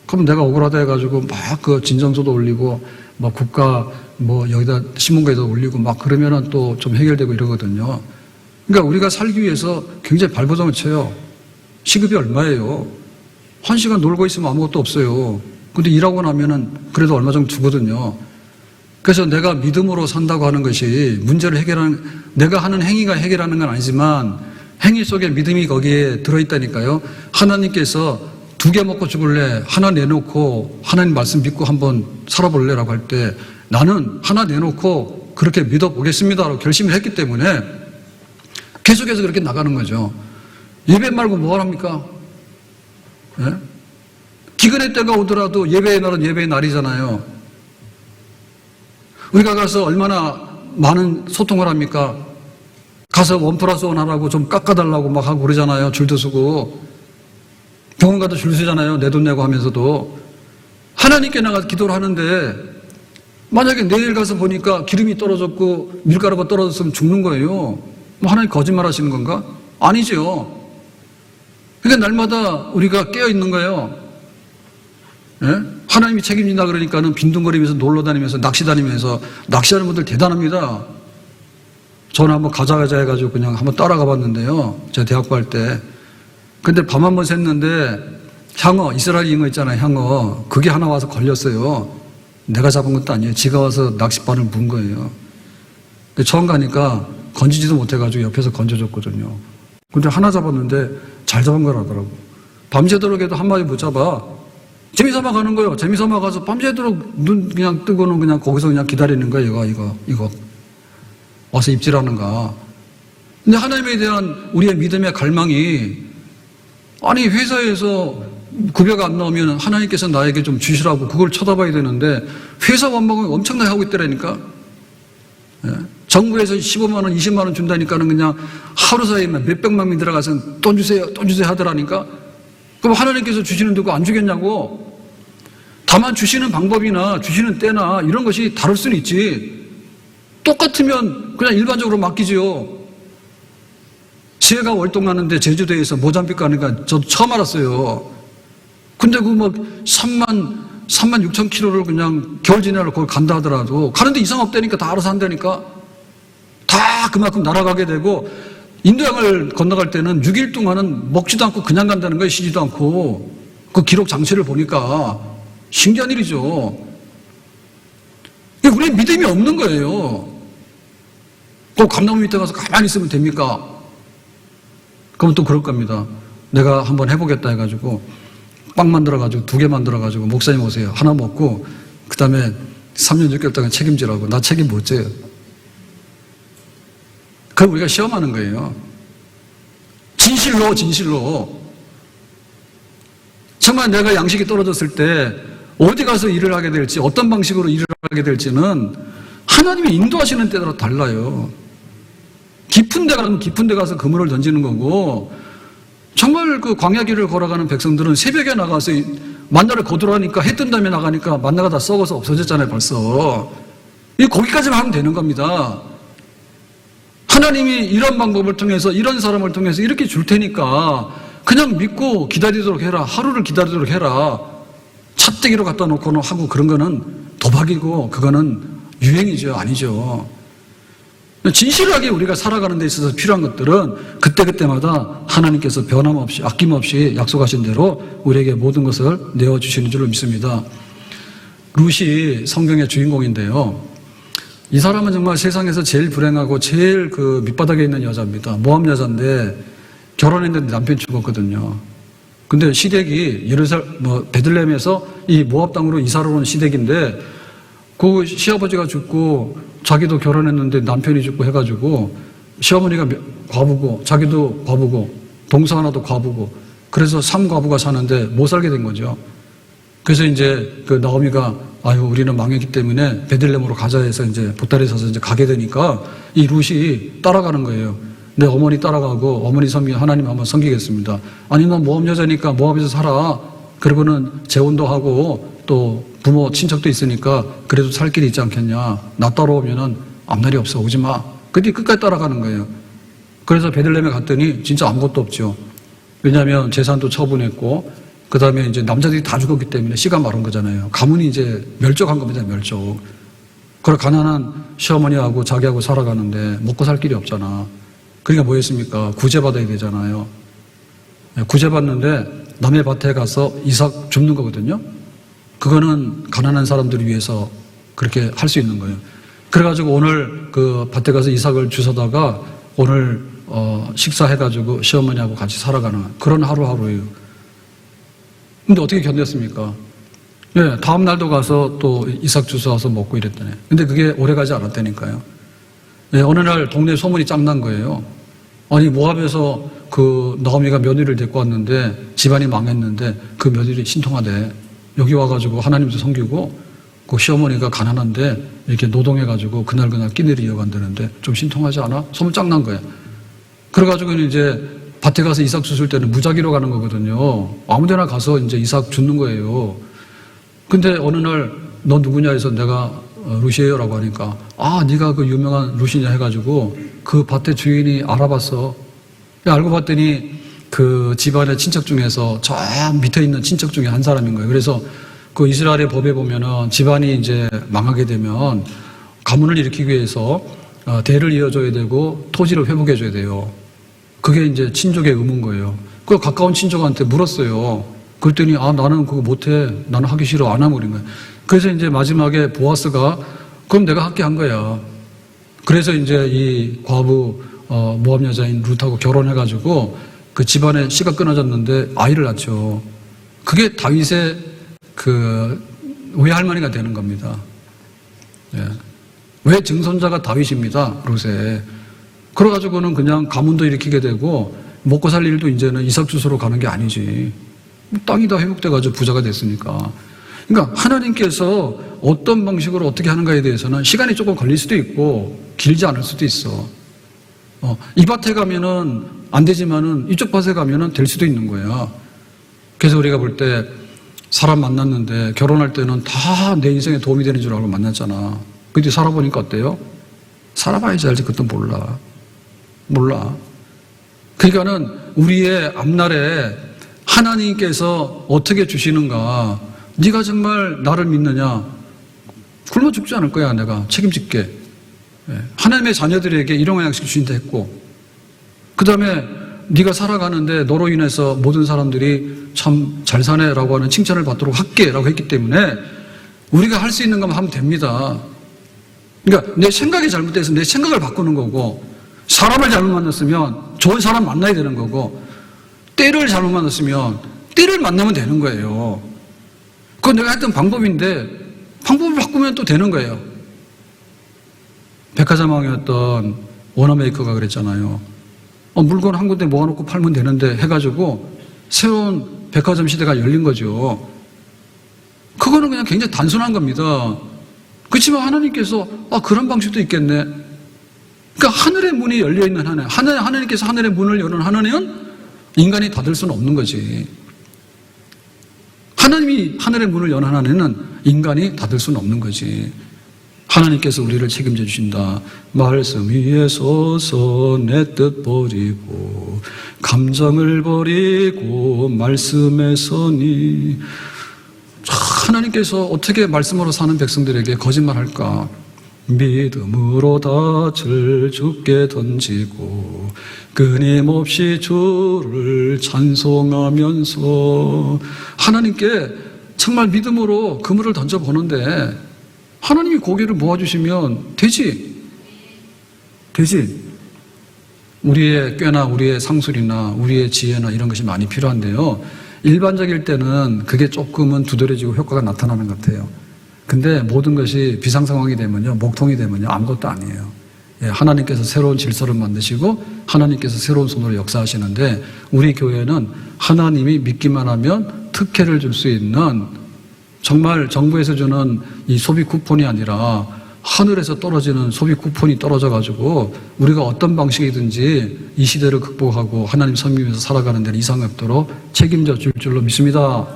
Speaker 1: 그럼 내가 억울하다 해가지고 막 그 진정서도 올리고 막 국가 뭐 여기다 신문고에도 올리고 막 그러면은 또 좀 해결되고 이러거든요. 그러니까 우리가 살기 위해서 굉장히 발버둥을 쳐요. 시급이 얼마예요? 1시간 놀고 있으면 아무것도 없어요. 근데 일하고 나면은 그래도 얼마 정도 주거든요. 그래서 내가 믿음으로 산다고 하는 것이 문제를 해결하는, 내가 하는 행위가 해결하는 건 아니지만 행위 속에 믿음이 거기에 들어있다니까요. 하나님께서 2개 먹고 죽을래? 하나 내놓고 하나님 말씀 믿고 한번 살아볼래라고 할 때 나는 하나 내놓고 그렇게 믿어보겠습니다라고 결심을 했기 때문에 계속해서 그렇게 나가는 거죠. 예배 말고 뭐 합니까? 예? 기근의 때가 오더라도 예배의 날은 예배의 날이잖아요. 우리가 가서 얼마나 많은 소통을 합니까? 가서 1+1 하라고 좀 깎아달라고 막 하고 그러잖아요. 줄도 서고. 병원 가도 줄 서잖아요. 내 돈 내고 하면서도. 하나님께 나가서 기도를 하는데 만약에 내일 가서 보니까 기름이 떨어졌고 밀가루가 떨어졌으면 죽는 거예요. 뭐 하나님 거짓말 하시는 건가? 아니죠. 그러니까 날마다 우리가 깨어 있는 거예요. 예? 하나님이 책임진다 그러니까는 빈둥거리면서 놀러 다니면서 낚시 다니면서 낚시하는 분들 대단합니다. 저는 한번 가자 해가지고 그냥 한번 따라가 봤는데요. 제가 대학교 할 때. 근데 밤 한번 샜는데 향어, 이스라엘 잉어 있잖아요. 향어. 그게 하나 와서 걸렸어요. 내가 잡은 것도 아니에요. 지가 와서 낚싯바늘 문 거예요. 근데 처음 가니까 건지지도 못해가지고 옆에서 건져줬거든요. 근데 하나 잡았는데 잘 잡은 거라더라고. 밤새도록 해도 한 마리 못 잡아. 재미삼아 가는 거예요. 재미삼아 가서 밤새도록 눈 그냥 뜨고는 그냥 거기서 그냥 기다리는 거예요. 이거. 와서 입질하는가. 근데 하나님에 대한 우리의 믿음의 갈망이 아니 회사에서 급여가 안 나오면 하나님께서 나에게 좀 주시라고 그걸 쳐다봐야 되는데 회사 원망을 엄청나게 하고 있더라니까. 예? 정부에서 15만 원, 20만 원 준다니까는 그냥 하루 사이에 몇백만 명 들어가서 돈 주세요 하더라니까. 그럼 하나님께서 주시는 데고 안 주겠냐고. 다만 주시는 방법이나 주시는 때나 이런 것이 다를 수는 있지. 똑같으면 그냥 일반적으로 맡기지요. 지혜가 월동하는데 제주도에서 모잠비크 가니까 저도 처음 알았어요. 근데 그 막 3만 6천 킬로를 그냥 겨울 지나러 거기 간다 하더라도 가는데 이상 없다니까 다 알아서 한다니까. 다 그만큼 날아가게 되고 인도양을 건너갈 때는 6일 동안은 먹지도 않고 그냥 간다는 거예요. 쉬지도 않고. 그 기록 장치를 보니까 신기한 일이죠. 우리 믿음이 없는 거예요. 또 감나무 밑에 가서 가만히 있으면 됩니까? 그럼 또 그럴 겁니다. 내가 한번 해보겠다 해가지고 빵 만들어가지고 2개 만들어가지고 목사님 오세요. 하나 먹고 그 다음에 3년 6개월 동안 책임지라고. 나 책임 못 져요. 그럼 우리가 시험하는 거예요. 진실로. 정말 내가 양식이 떨어졌을 때 어디 가서 일을 하게 될지 어떤 방식으로 일을 하게 될지는 하나님이 인도하시는 때로 달라요. 깊은 데 가면 깊은 데 가서 그물을 던지는 거고 정말 그 광야길을 걸어가는 백성들은 새벽에 나가서 만나를 거두라니까 해 뜬 다음에 나가니까 만나가 다 썩어서 없어졌잖아요 벌써. 거기까지만 하면 되는 겁니다. 하나님이 이런 방법을 통해서 이런 사람을 통해서 이렇게 줄 테니까 그냥 믿고 기다리도록 해라. 하루를 기다리도록 해라. 찻대기로 갖다 놓고 하고 그런 거는 도박이고 그거는 유행이죠. 아니죠. 진실하게 우리가 살아가는 데 있어서 필요한 것들은 그때그때마다 하나님께서 변함없이 아낌없이 약속하신 대로 우리에게 모든 것을 내어주시는 줄로 믿습니다. 룻이 성경의 주인공인데요. 이 사람은 정말 세상에서 제일 불행하고 제일 그 밑바닥에 있는 여자입니다. 모압 여자인데 결혼했는데 남편이 죽었거든요. 근데 시댁이 베들레헴에서 이 모압 땅으로 이사를 온 시댁인데 그 시아버지가 죽고 자기도 결혼했는데 남편이 죽고 해가지고 시어머니가 과부고 자기도 과부고 동서 하나도 과부고 그래서 3과부가 사는데 못 살게 된 거죠. 그래서 이제 그 나오미가 아유 우리는 망했기 때문에 베들레헴으로 가자 해서 이제 보따리 사서 이제 가게 되니까 이 룻이 따라가는 거예요. 내 어머니 따라가고 어머니 섬기 하나님 한번 섬기겠습니다. 아니 너 모압 여자니까 모압에서 살아. 그리고는 재혼도 하고 또 부모 친척도 있으니까 그래도 살 길이 있지 않겠냐. 나 따라오면은 앞날이 없어 오지 마. 근데 끝까지 따라가는 거예요. 그래서 베들레헴에 갔더니 진짜 아무것도 없죠. 왜냐하면 재산도 처분했고 그 다음에 이제 남자들이 다 죽었기 때문에 씨가 마른 거잖아요. 가문이 이제 멸족한 겁니다. 멸족. 그래 가난한 시어머니하고 자기하고 살아가는데 먹고 살 길이 없잖아. 그러니까 뭐 했습니까? 구제받아야 되잖아요. 구제받는데 남의 밭에 가서 이삭 줍는 거거든요. 그거는 가난한 사람들을 위해서 그렇게 할 수 있는 거예요. 그래가지고 오늘 그 밭에 가서 이삭을 주워다가 오늘 식사해가지고 시어머니하고 같이 살아가는 그런 하루하루예요. 근데 어떻게 견뎠습니까? 예, 다음 날도 가서 또 이삭 주워와서 먹고 이랬더니. 근데 그게 오래 가지 않았다니까요. 예, 어느 날 동네 소문이 짱난 거예요. 아니 모압에서 그 나오미가 며느리를 데리고 왔는데 집안이 망했는데 그 며느리 신통하대. 여기 와가지고 하나님도 섬기고 그 시어머니가 가난한데 이렇게 노동해가지고 그날 끼니를 이어간다는데 좀 신통하지 않아? 소문 짱난 거야. 그래가지고는 이제 밭에 가서 이삭 주술 때는 무작위로 가는 거거든요. 아무데나 가서 이제 이삭 줍는 거예요. 근데 어느 날 너 누구냐 해서 내가 룻이에요라고 하니까 아 네가 그 유명한 룻이냐 해가지고 그 밭의 주인이 알아봤어. 알고 봤더니 그 집안의 친척 중에서 저 밑에 있는 친척 중에 한 사람인 거예요. 그래서 그 이스라엘의 법에 보면은 집안이 이제 망하게 되면 가문을 일으키기 위해서 대를 이어줘야 되고 토지를 회복해줘야 돼요. 그게 이제 친족의 의무인 거예요. 그 가까운 친족한테 물었어요. 그랬더니 아 나는 그거 못해. 나는 하기 싫어. 안 하고 그런 거예요. 그래서 이제 마지막에 보아스가 그럼 내가 할게 한 거야. 그래서 이제 이 과부 모압 여자인 룻하고 결혼해가지고 그 집안에 씨가 끊어졌는데 아이를 낳죠. 그게 다윗의 그 외할머니가 되는 겁니다. 예. 외증손자가 다윗입니다. 룻에. 그래가지고는 그냥 가문도 일으키게 되고 먹고 살 일도 이제는 이삭 주소로 가는 게 아니지. 땅이 다 회복돼가지고 부자가 됐으니까. 그러니까 하나님께서 어떤 방식으로 어떻게 하는가에 대해서는 시간이 조금 걸릴 수도 있고 길지 않을 수도 있어. 이 밭에 가면은 안 되지만은 이쪽 밭에 가면은 될 수도 있는 거야. 그래서 우리가 볼 때 사람 만났는데 결혼할 때는 다 내 인생에 도움이 되는 줄 알고 만났잖아. 근데 살아보니까 어때요? 살아봐야지 알지. 그것도 몰라. 그러니까는 우리의 앞날에 하나님께서 어떻게 주시는가. 네가 정말 나를 믿느냐? 굶어 죽지 않을 거야. 내가 책임질게. 하나님의 자녀들에게 일용할 양식 주신다 했고, 그 다음에 네가 살아가는데 너로 인해서 모든 사람들이 참 잘 사네라고 하는 칭찬을 받도록 할게라고 했기 때문에 우리가 할 수 있는 것만 하면 됩니다. 그러니까 내 생각이 잘못돼서 내 생각을 바꾸는 거고, 사람을 잘못 만났으면 좋은 사람 만나야 되는 거고, 때를 잘못 만났으면 때를 만나면 되는 거예요. 그건 내가 했던 방법인데 방법을 바꾸면 또 되는 거예요. 백화점왕이었던 워너메이커가 그랬잖아요. 물건 한 군데 모아놓고 팔면 되는데 해가지고 새로운 백화점 시대가 열린 거죠. 그거는 그냥 굉장히 단순한 겁니다. 그렇지만 하나님께서 그런 방식도 있겠네. 그러니까 하늘의 문이 열려있는 하나님께서 하늘의 문을 여는 하나님은 인간이 닫을 수는 없는 거지. 하나님이 하늘의 문을 여는 하나님은 인간이 닫을 수는 없는 거지. 하나님께서 우리를 책임져 주신다. 말씀 위에 서서 내 뜻 버리고 감정을 버리고 말씀에 서니. 하나님께서 어떻게 말씀으로 사는 백성들에게 거짓말할까? 믿음으로 닻을 주께 던지고 끊임없이 주를 찬송하면서. 하나님께 정말 믿음으로 그물을 던져보는데 하나님이 고개를 모아주시면 되지. 우리의 꾀나 우리의 상술이나 우리의 지혜나 이런 것이 많이 필요한데요, 일반적일 때는 그게 조금은 두드러지고 효과가 나타나는 것 같아요. 근데 모든 것이 비상상황이 되면요, 목통이 되면요, 아무것도 아니에요. 하나님께서 새로운 질서를 만드시고 하나님께서 새로운 손으로 역사하시는데, 우리 교회는 하나님이 믿기만 하면 특혜를 줄 수 있는, 정말 정부에서 주는 이 소비 쿠폰이 아니라 하늘에서 떨어지는 소비 쿠폰이 떨어져가지고 우리가 어떤 방식이든지 이 시대를 극복하고 하나님 섬기면서 살아가는 데는 이상이 없도록 책임져 줄 줄로 믿습니다.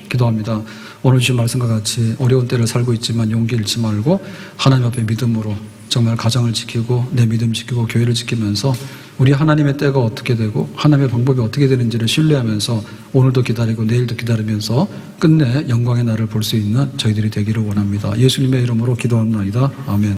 Speaker 1: 기도합니다. 오늘 주신 말씀과 같이 어려운 때를 살고 있지만 용기 잃지 말고 하나님 앞에 믿음으로 정말 가정을 지키고 내 믿음 지키고 교회를 지키면서 우리 하나님의 때가 어떻게 되고 하나님의 방법이 어떻게 되는지를 신뢰하면서 오늘도 기다리고 내일도 기다리면서 끝내 영광의 날을 볼 수 있는 저희들이 되기를 원합니다. 예수님의 이름으로 기도합니다. 아멘.